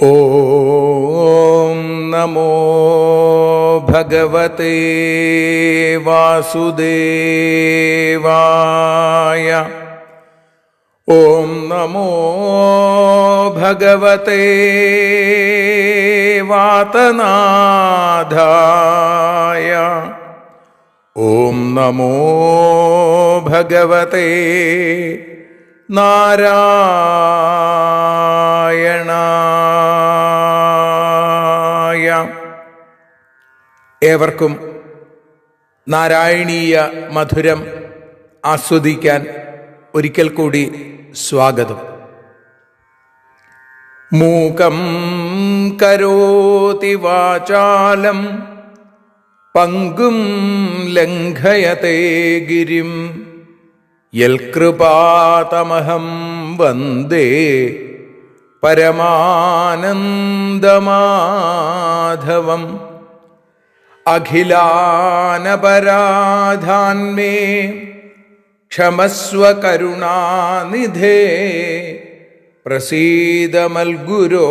ഓം നമോ ഭഗവതേ വാസുദേവായ. ഓം നമോ ഭഗവതേ വാതനാഥായ. ഓം നമോ ഭഗവതേ നാരായണായ. ഏവർക്കും നാരായണീയ മധുരം ആസ്വദിക്കാൻ ഒരിക്കൽ കൂടി സ്വാഗതം. മൂകം കരോതി വാചാലം പങ്കും ലംഘയതേ ഗിരിം യൽകൃപാതമഹം വന്ദേ പരമാനന്ദമാധവം. അഖിലാനപരാധാന്മേ ക്ഷമസ്വ കരുണാനിധേ പ്രസീദ മൽഗുരോ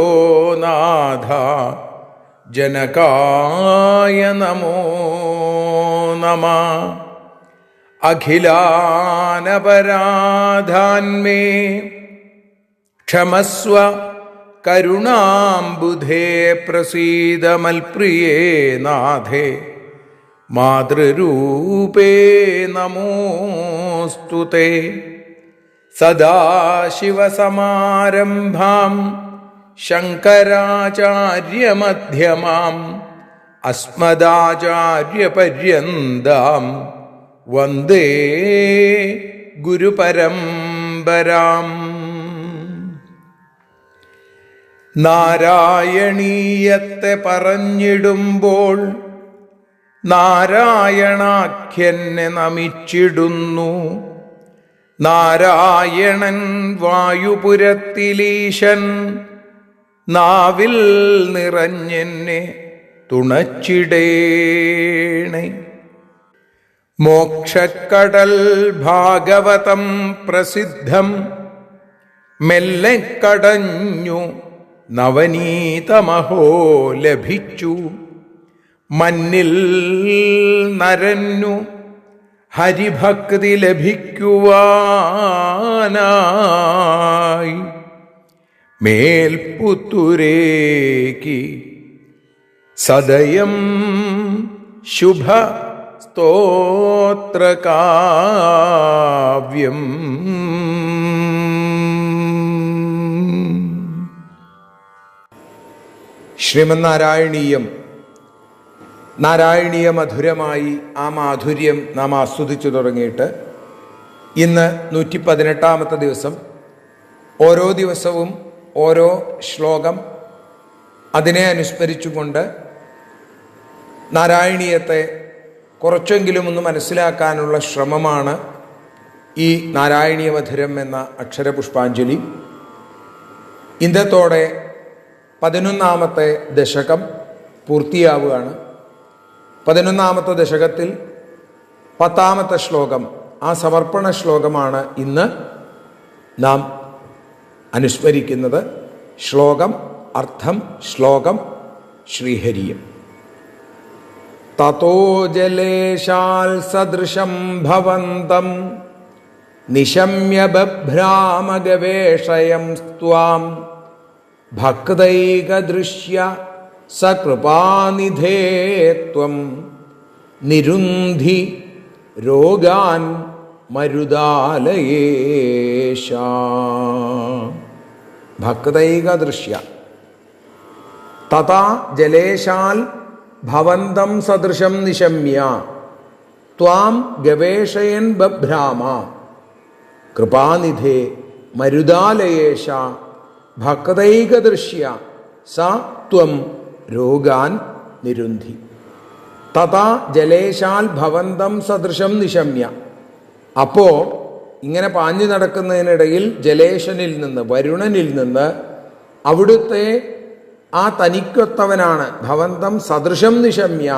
നാഥ ജനകായ നമോ നമഃ. അഖിലാനപരാധാന്മേ ക്ഷമസ്വ കരുണാംബുധേ പ്രസീദ മൽപ്രിയേ നാഥേ മാതൃരൂപേ നമോസ്തുതേ. സദാശിവസമാരംഭാം ശങ്കരാചാര്യമധ്യമാം അസ്മദാചാര്യപര്യന്താം വന്ദേ ഗുരുപരമ്പരാം. നാരായണീയത്തെ പറഞ്ഞിടുമ്പോൾ നാരായണാഖ്യനെ നമിച്ചിടുന്നു. നാരായണൻ വായുപുരത്തിലീശൻ നാവിൽ നിറഞ്ഞെന്നെ തുണച്ചിടേണേ. മോക്ഷക്കടൽ ഭാഗവതം പ്രസിദ്ധം മെല്ലെ കടഞ്ഞു നവനീതമഹോ ലഭിച്ചു. മന്നിൽ നരന്നു ഹരിഭക്തി ലഭിക്കുവാനായി മേൽപുത്തുരേക്ക് സദയം ശുഭ സ്തോത്രകാവ്യം. ശ്രീമന്നാരായണീയം നാരായണീയ മധുരമായി ആ മാധുര്യം നാം ആസ്വദിച്ചു തുടങ്ങിയിട്ട് ഇന്ന് 118 ദിവസം. ഓരോ ദിവസവും ഓരോ ശ്ലോകം അതിനെ അനുസ്മരിച്ചുകൊണ്ട് നാരായണീയത്തെ കുറച്ചെങ്കിലും ഒന്ന് മനസ്സിലാക്കാനുള്ള ശ്രമമാണ് ഈ നാരായണീയ മധുരം എന്ന അക്ഷരപുഷ്പാഞ്ജലി. ഇന്നത്തോടെ 11ാമത്തെ ദശകം പൂർത്തിയാവുകയാണ്. 11ാമത്തെ ദശകത്തിൽ 10ാമത്തെ ശ്ലോകം, ആ സമർപ്പണ ശ്ലോകമാണ് ഇന്ന് നാം അനുസ്മരിക്കുന്നത്. ശ്ലോകം, അർത്ഥം, ശ്ലോകം ശ്രീഹരിയം. തതോ ജലേശാൽ സദൃശം ഭവന്തം നിശമ്യ ബഭ്രാമ ഗവേഷയം സ്ത്വാം ഭക്തൈകദൃശ്യ സകൃപാനിധേ ത്വം നിരുന്ധി രോഗാൻ മരുദാലയേശ. ഭക്തൈകദൃശ്യ തഥാ ജലേശാൽ ഭവന്തം സദൃശം നിശമ്യ ത്വാം ഗവേഷയൻ ബഭ്രാമ കൃപാനിധേ മരുദാലയേശ ഭക്തൈകദൃശ്യ സ ത്വം രോഗാൻ നിരുന്ധി. തഥാ ജലേശാൽ ഭവന്തം സദൃശം നിശമ്യ. അപ്പോൾ ഇങ്ങനെ പാഞ്ഞു നടക്കുന്നതിനിടയിൽ ജലേശനിൽ നിന്ന്, വരുണനിൽ നിന്ന്, അവിടുത്തെ ആ തനിക്കൊത്തവനാണ് ഭവന്തം സദൃശം നിശമ്യ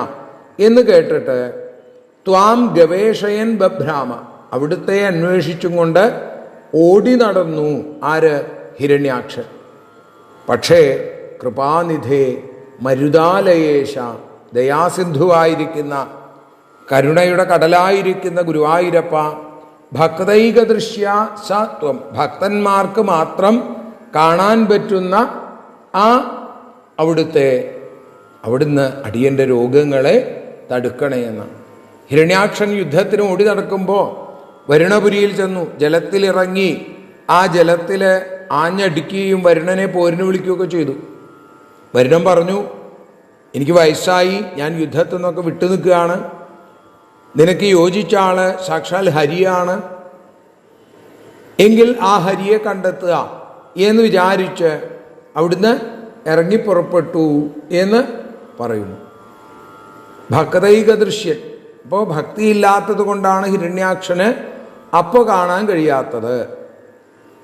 എന്ന് കേട്ടിട്ട് ത്വാം ഗവേഷയൻ ബഭ്രാമ, അവിടുത്തെ അന്വേഷിച്ചും കൊണ്ട് ഓടി നടന്നു ആര്? ഹിരണ്യാക്ഷൻ. പക്ഷേ കൃപാനിധേ മരുതാലയേശ, ദയാസിന്ധുവായിരിക്കുന്ന കരുണയുടെ കടലായിരിക്കുന്ന ഗുരുവായൂരപ്പ, ഭക്തൈകദൃശ്യ സ ത്വം, ഭക്തന്മാർക്ക് മാത്രം കാണാൻ പറ്റുന്ന ആ അവിടുന്ന് അടിയൻ്റെ രോഗങ്ങളെ തടുക്കണേയെന്ന്. ഹിരണ്യാക്ഷൻ യുദ്ധത്തിന് ഓടി നടക്കുമ്പോൾ വരുണപുരിയിൽ ചെന്നു, ജലത്തിലിറങ്ങി ആ ജലത്തിൽ ആഞ്ഞടിക്കുകയും വരുണനെ പോരിന് വിളിക്കുകയൊക്കെ ചെയ്തു. വരുണൻ പറഞ്ഞു, എനിക്ക് വയസ്സായി, ഞാൻ യുദ്ധത്തിൽ നിന്നൊക്കെ വിട്ടു നിൽക്കുകയാണ്, നിനക്ക് യോജിച്ച ആള് സാക്ഷാൽ ഹരിയാണ്, എങ്കിൽ ആ ഹരിയെ കണ്ടെത്തുക എന്ന് വിചാരിച്ച് അവിടുന്ന് ഇറങ്ങിപ്പുറപ്പെട്ടു എന്ന് പറയുന്നു. ഭക്തൈക ദൃശ്യൻ, അപ്പോൾ ഭക്തിയില്ലാത്തത് കൊണ്ടാണ് ഹിരണ്യാക്ഷന് അപ്പോൾ കാണാൻ കഴിയാത്തത്.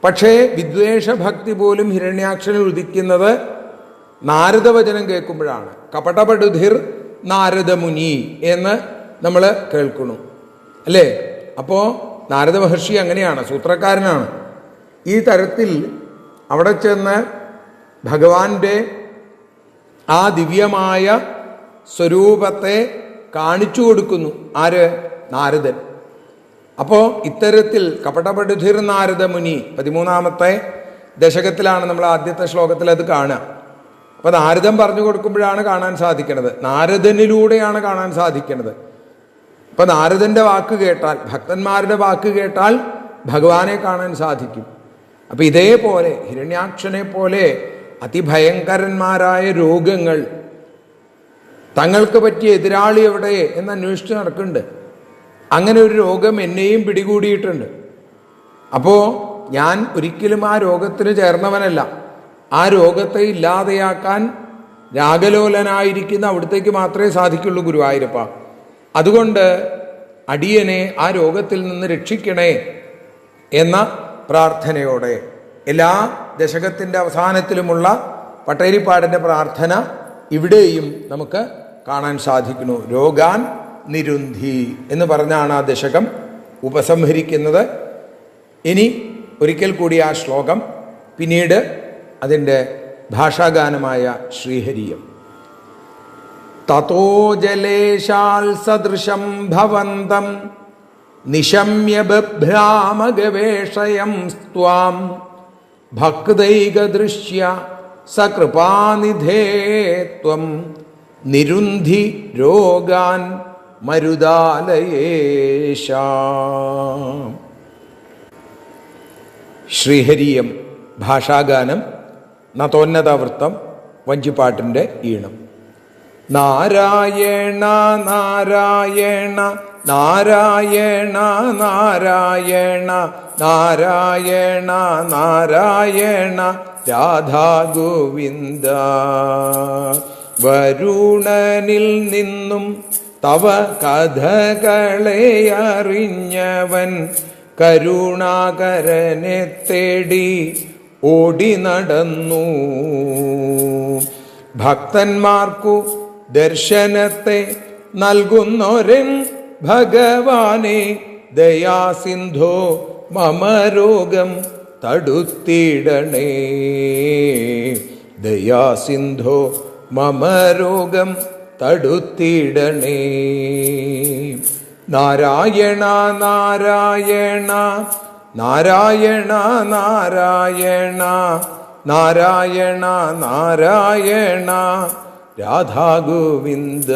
പക്ഷേ വിദ്വേഷഭക്തി പോലും ഹിരണ്യാക്ഷനിൽ ഉദിക്കുന്നത് നാരദവചനം കേൾക്കുമ്പോഴാണ്. കപടപടുധിർ നാരദമുനി എന്ന് നമ്മൾ കേൾക്കുന്നു, അല്ലേ? അപ്പോൾ നാരദ മഹർഷി അങ്ങനെയാണ്, സൂത്രക്കാരനാണ്. ഈ തരത്തിൽ അവിടെ ചെന്ന് ഭഗവാന്റെ ആ ദിവ്യമായ സ്വരൂപത്തെ കാണിച്ചു കൊടുക്കുന്നു. ആര്? നാരദൻ. അപ്പോൾ ഇത്തരത്തിൽ കപടപടുധിർ നാരദമുനി 13ാമത്തെ ദശകത്തിലാണ് നമ്മൾ ആദ്യത്തെ ശ്ലോകത്തിൽ അത് കാണുക. അപ്പോൾ നാരദൻ പറഞ്ഞു കൊടുക്കുമ്പോഴാണ് കാണാൻ സാധിക്കുന്നത്, നാരദനിലൂടെയാണ് കാണാൻ സാധിക്കുന്നത്. അപ്പം നാരദൻ്റെ വാക്ക് കേട്ടാൽ, ഭക്തന്മാരുടെ വാക്ക് കേട്ടാൽ ഭഗവാനെ കാണാൻ സാധിക്കും. അപ്പം ഇതേപോലെ ഹിരണ്യാക്ഷനെ പോലെ അതിഭയങ്കരന്മാരായ രോഗങ്ങൾ, തങ്ങൾക്ക് പറ്റിയ എതിരാളി എവിടെ എന്ന് അന്വേഷിച്ച് നടക്കുന്നുണ്ട്. അങ്ങനെ ഒരു രോഗം എന്നെയും പിടികൂടിയിട്ടുണ്ട്. അപ്പോൾ ഞാൻ ഒരിക്കലും ആ രോഗത്തിന് ചേർന്നവനല്ല. ആ രോഗത്തെ ഇല്ലാതെയാക്കാൻ രാഗലോലനായിരിക്കുന്ന അവിടത്തേക്ക് മാത്രമേ സാധിക്കുള്ളൂ ഗുരുവായൂരപ്പ. അതുകൊണ്ട് അടിയനെ ആ രോഗത്തിൽ നിന്ന് രക്ഷിക്കണേ എന്ന പ്രാർത്ഥനയോടെ എല്ലാ ദശകത്തിൻ്റെ അവസാനത്തിലുമുള്ള പട്ടേരിപ്പാടിൻ്റെ പ്രാർത്ഥന ഇവിടെയും നമുക്ക് കാണാൻ സാധിക്കുന്നു. രോഗാൻ നിരുന്ധി എന്ന് പറഞ്ഞാണ് ആ ദശകം ഉപസംഹരിക്കുന്നത്. ഇനി ഒരിക്കൽ കൂടി ആ ശ്ലോകം, പിന്നീട് അതിൻ്റെ ഭാഷാഗാനമായ ശ്രീഹരിയം. തതോ ജലേശാൽ സദൃശം ഭവന്തം നിശമ്യ ബഭ്രാമഗവേഷയം സ്ത്വാം ഭക്തൈകദൃശ്യ സകൃപാനിധേ ത്വം നിരുന്ധി രോഗാൻ മരുതാലയേശ. ശ്രീഹരിയം ഭാഷാഗാനം, നതോന്നതവൃത്തം, വഞ്ചിപ്പാട്ടിൻ്റെ ഈണം. നാരായണ നാരായണ നാരായണ നാരായണ നാരായണ നാരായണ രാധാ ഗോവിന്ദ. വരുണനിൽ നിന്നും തവ കഥകളെ അറിഞ്ഞവൻ കരുണാകരനെ തേടി ഓടി നടന്നു. ഭക്തന്മാർക്കു ദർശനത്തെ നൽകുന്നൊരൻ ഭഗവാനെ ദയാസിന്ധോ മമ രോഗം തടുത്തിടണേ. ദയാസിന്ധോ മമ രോഗം തടുത്തിടണേ. നാരായണ നാരായണ നാരായണ നാരായണ നാരായണ നാരായണ രാധാ ഗോവിന്ദ.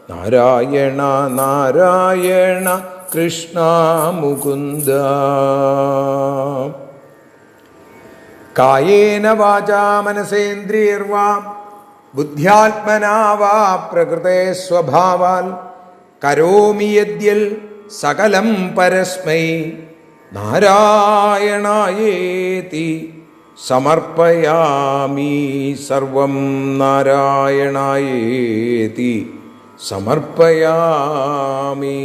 നാരായണ നാരായണ കൃഷ്ണ മുകുന്ദ. കായേന വാചാ മനസേന്ദ്രിയർവാ ബുദ്ധ്യാത്മനാ വാ പ്രകൃതേ സ്വഭാവാൽ കരോമി യദ്യൽ സകലം പരസ്മൈ നാരായണായേതി സമർപ്പയാമി. സർവം നാരായണായേതി സമർപ്പയാമി.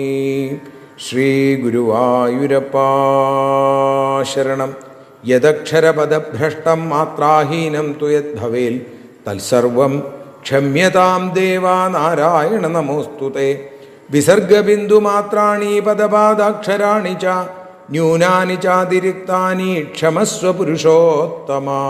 ശ്രീ ഗുരുവായൂരപ്പാ ശരണം. യദക്ഷരപദഭ്രഷ്ടം മാത്രാഹീനം തു യദ്ഭവേൽ തത്സർവം ക്ഷമ്യതാം ദേവാ നാരായണ നമോസ്തുതേ. വിസർഗബിന്ദുമാത്രാണി പദപാദാക്ഷരാണി ച ന്യൂനാനി ചാതിരിക്താനി ക്ഷമസ്വ പുരുഷോത്തമാ.